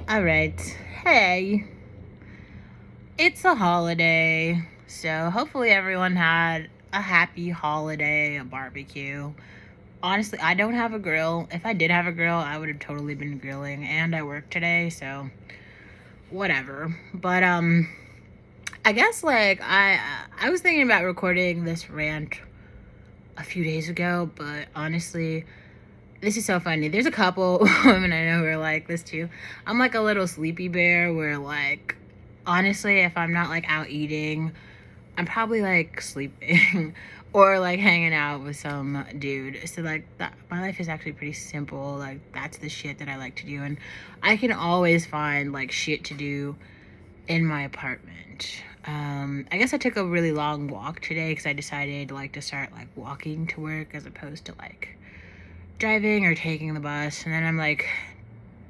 All right. Hey, it's a holiday, so hopefully everyone had a happy holiday, a barbecue. Honestly, I don't have a grill. If I did have a grill, I would have totally been grilling, and I work today, so whatever. But I guess like I was thinking about recording this rant a few days ago, but honestly, this is so funny. There's a couple women I know who are like this too. I'm like a little sleepy bear where like honestly, if I'm not like out eating, I'm probably like sleeping or like hanging out with some dude. So like my life is actually pretty simple. Like that's the shit that I like to do, and I can always find like shit to do in my apartment. I guess I took a really long walk today because I decided like to start like walking to work as opposed to like driving or taking the bus. And then I'm like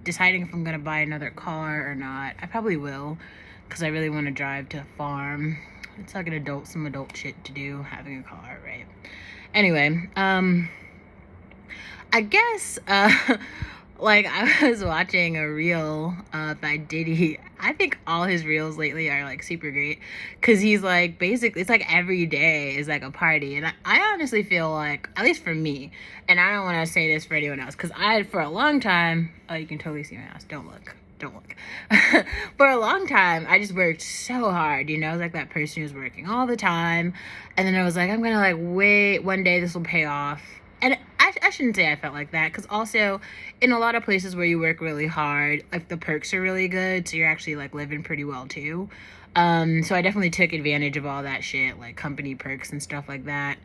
deciding if I'm gonna buy another car or not. I probably will because I really want to drive to the farm. It's like some adult shit to do, having a car, right? Anyway, I guess like I was watching a reel by Diddy. I think all his reels lately are like super great because he's like basically it's like every day is like a party, and I honestly feel like, at least for me, and I don't want to say this for anyone else because I for a long time, oh, you can totally see my ass, don't look. For a long time I just worked so hard, you know, like that person who's working all the time, and then I was like, I'm gonna like wait, one day this will pay off. And I shouldn't say I felt like that because also in a lot of places where you work really hard, like the perks are really good, so you're actually like living pretty well too. So I definitely took advantage of all that shit, like company perks and stuff like that.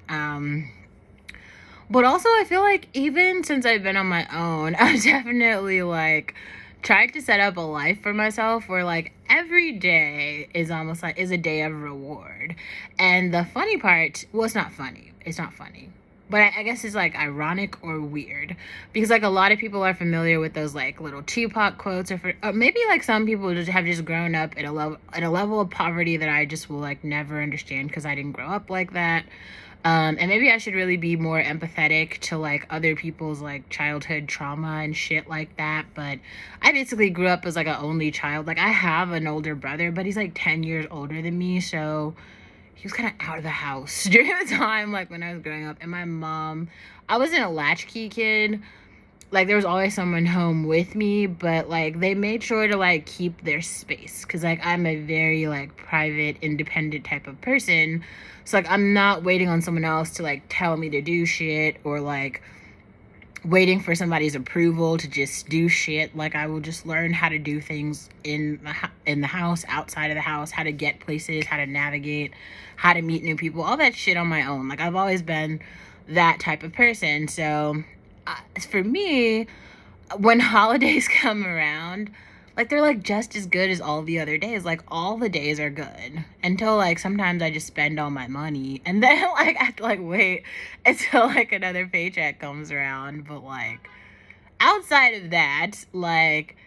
But also I feel like even since I've been on my own, I've definitely like tried to set up a life for myself where like every day is almost like is a day of reward. And the funny part, well, it's not funny. It's not funny. But I guess it's like ironic or weird because like a lot of people are familiar with those like little Tupac quotes, or maybe like some people just have just grown up at a level of poverty that I just will like never understand because I didn't grow up like that. And maybe I should really be more empathetic to like other people's like childhood trauma and shit like that. But I basically grew up as like an only child. Like I have an older brother, but he's like 10 years older than me. So he was kind of out of the house during the time like when I was growing up. And my mom, I wasn't a latchkey kid. Like there was always someone home with me, but like they made sure to like keep their space because like I'm a very like private, independent type of person. So like I'm not waiting on someone else to like tell me to do shit, or like waiting for somebody's approval to just do shit. Like I will just learn how to do things in the house, outside of the house, how to get places, how to navigate, how to meet new people, all that shit on my own. Like I've always been that type of person. So for me, when holidays come around, like they're like just as good as all the other days. Like all the days are good until like sometimes I just spend all my money, and then like I have to like wait until like another paycheck comes around. But like outside of that, like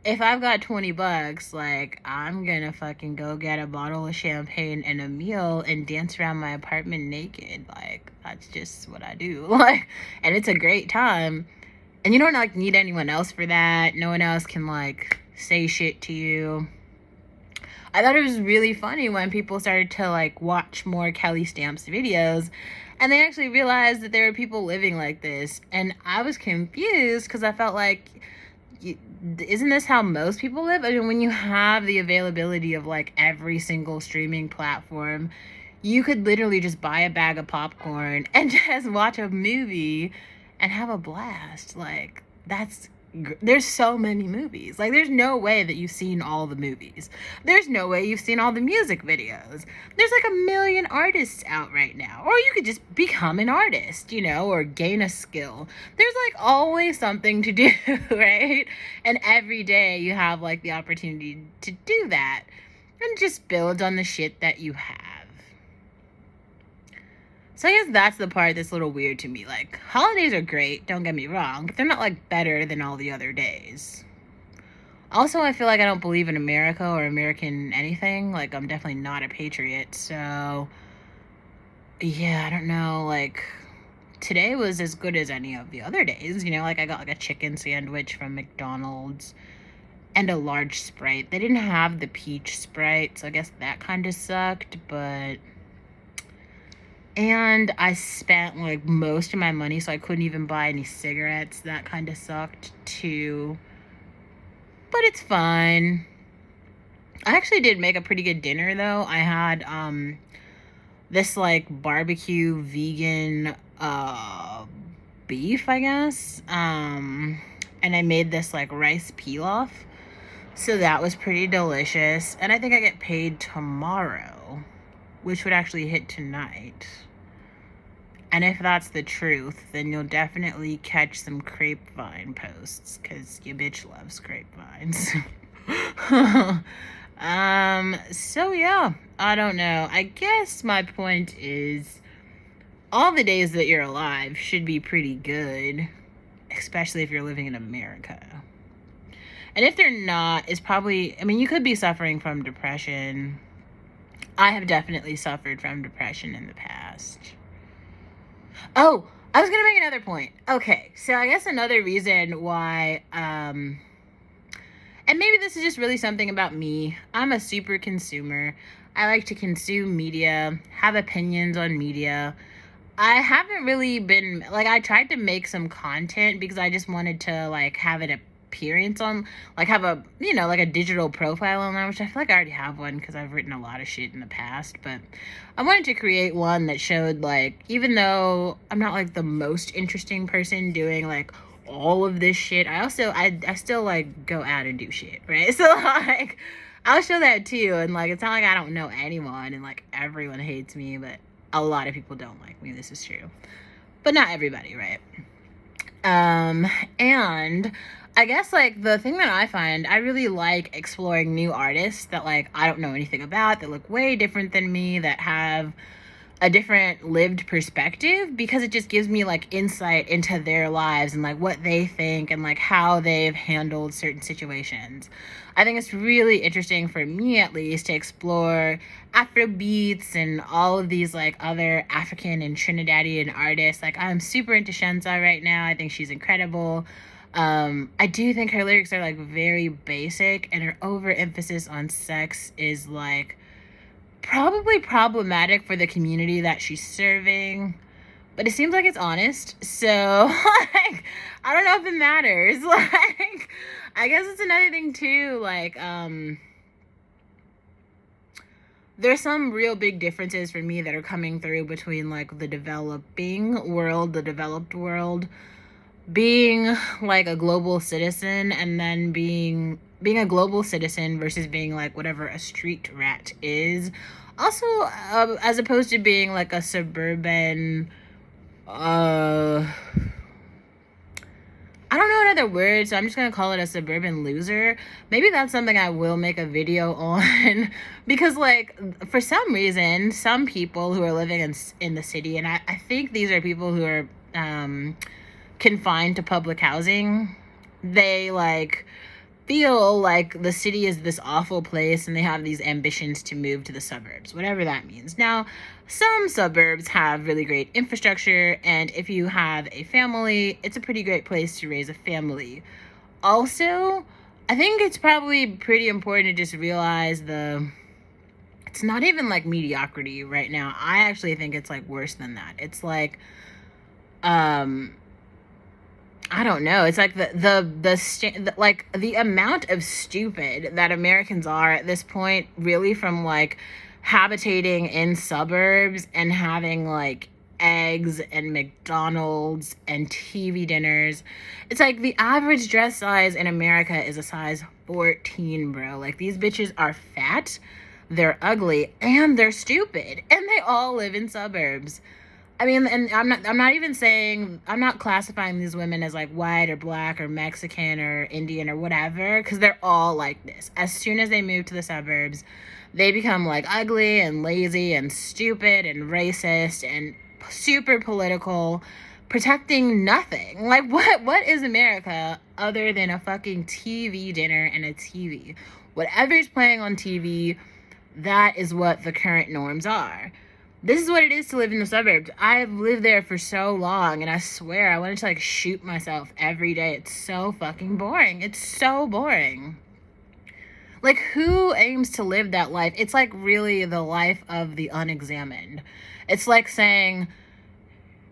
if I've got 20 bucks, like I'm gonna fucking go get a bottle of champagne and a meal and dance around my apartment naked. Like that's just what I do. Like, and it's a great time. And you don't like need anyone else for that. No one else can like say shit to you. I thought it was really funny when people started to like watch more Kelly Stamps videos, and they actually realized that there were people living like this. And I was confused because I felt like, isn't this how most people live? I mean, when you have the availability of like every single streaming platform, you could literally just buy a bag of popcorn and just watch a movie and have a blast. Like, there's so many movies. Like, there's no way that you've seen all the movies. There's no way you've seen all the music videos. There's like a million artists out right now. Or you could just become an artist, you know, or gain a skill. There's like always something to do, right? And every day you have like the opportunity to do that and just build on the shit that you have. So I guess that's the part that's a little weird to me. Like, holidays are great, don't get me wrong, but they're not like better than all the other days. Also, I feel like I don't believe in America or American anything. Like, I'm definitely not a patriot. So, yeah, I don't know. Like, today was as good as any of the other days. You know, like I got like a chicken sandwich from McDonald's. and a large Sprite. They didn't have the peach Sprite, so I guess that kind of sucked, but... And I spent, like, most of my money, so I couldn't even buy any cigarettes. That kind of sucked, too. But it's fine. I actually did make a pretty good dinner, though. I had, this, like, barbecue vegan, beef, I guess. And I made this, like, rice pilaf. So that was pretty delicious. And I think I get paid tomorrow, which would actually hit tonight. And if that's the truth, then you'll definitely catch some grapevine posts, because your bitch loves grapevines. So yeah, I don't know. I guess my point is, all the days that you're alive should be pretty good, especially if you're living in America. And if they're not, it's probably, I mean, you could be suffering from depression. I have definitely suffered from depression in the past. Oh, I was going to make another point. Okay, so I guess another reason why, and maybe this is just really something about me. I'm a super consumer. I like to consume media, have opinions on media. I haven't really been, like, I tried to make some content because I just wanted to, like, have an appearance on, like, have a, you know, like a digital profile on there, which I feel like I already have one because I've written a lot of shit in the past, but I wanted to create one that showed, like, even though I'm not, like, the most interesting person doing, like, all of this shit, I still, like, go out and do shit, right? So, like, I'll show that too, and, like, it's not like I don't know anyone, and, like, everyone hates me, but a lot of people don't like me, this is true. But not everybody, right? And I guess, like, the thing that I find, I really like exploring new artists that, like, I don't know anything about, that look way different than me, that have a different lived perspective, because it just gives me, like, insight into their lives and, like, what they think and, like, how they've handled certain situations. I think it's really interesting, for me at least, to explore Afrobeats and all of these, like, other African and Trinidadian artists. Like, I'm super into Shensa right now. I think she's incredible. I do think her lyrics are, like, very basic, and her overemphasis on sex is, like, probably problematic for the community that she's serving, but it seems like it's honest, so, like, I don't know if it matters. Like, I guess it's another thing too, like, there's some real big differences for me that are coming through between, like, the developing world, the developed world, being, like, a global citizen, and then being a global citizen versus being, like, whatever a street rat is. Also, as opposed to being, like, a suburban, I don't know another word, so I'm just gonna call it a suburban loser. Maybe that's something I will make a video on, because, like, for some reason, some people who are living in the city, and I think these are people who are, confined to public housing, they, like, feel like the city is this awful place, and they have these ambitions to move to the suburbs, whatever that means. Now, some suburbs have really great infrastructure, and if you have a family, it's a pretty great place to raise a family. Also, I think it's probably pretty important to just realize it's not even, like, mediocrity right now. I actually think it's, like, worse than that. It's like, I don't know. It's like like, the amount of stupid that Americans are at this point, really, from, like, habitating in suburbs and having, like, eggs and McDonald's and TV dinners. It's like the average dress size in America is a size 14, bro. Like, these bitches are fat, they're ugly, and they're stupid, and they all live in suburbs. I mean, and I'm not classifying these women as, like, white or black or Mexican or Indian or whatever, because they're all like this. As soon as they move to the suburbs, they become, like, ugly and lazy and stupid and racist and super political, protecting nothing. Like, what is America other than a fucking TV dinner and a TV? Whatever's playing on TV, that is what the current norms are. This is what it is to live in the suburbs. I've lived there for so long, and I swear I wanted to, like, shoot myself every day. It's so fucking boring. It's so boring. Like, who aims to live that life? It's like really the life of the unexamined. It's like saying,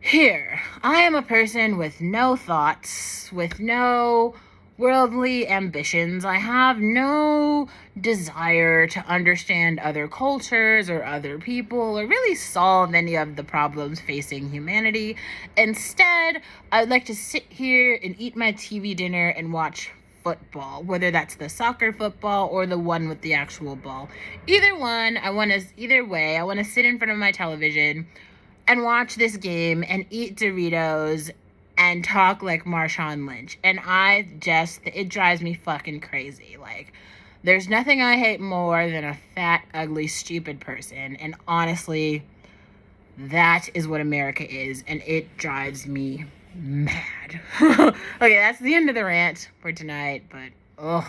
here, I am a person with no thoughts, with no worldly ambitions. I have no desire to understand other cultures or other people or really solve any of the problems facing humanity. Instead, I'd like to sit here and eat my TV dinner and watch football, whether that's the soccer football or the one with the actual ball. Either one, either way, I want to sit in front of my television and watch this game and eat Doritos and talk like Marshawn Lynch. And it drives me fucking crazy. Like, there's nothing I hate more than a fat, ugly, stupid person. And honestly, that is what America is. And it drives me mad. Okay, that's the end of the rant for tonight. But, ugh.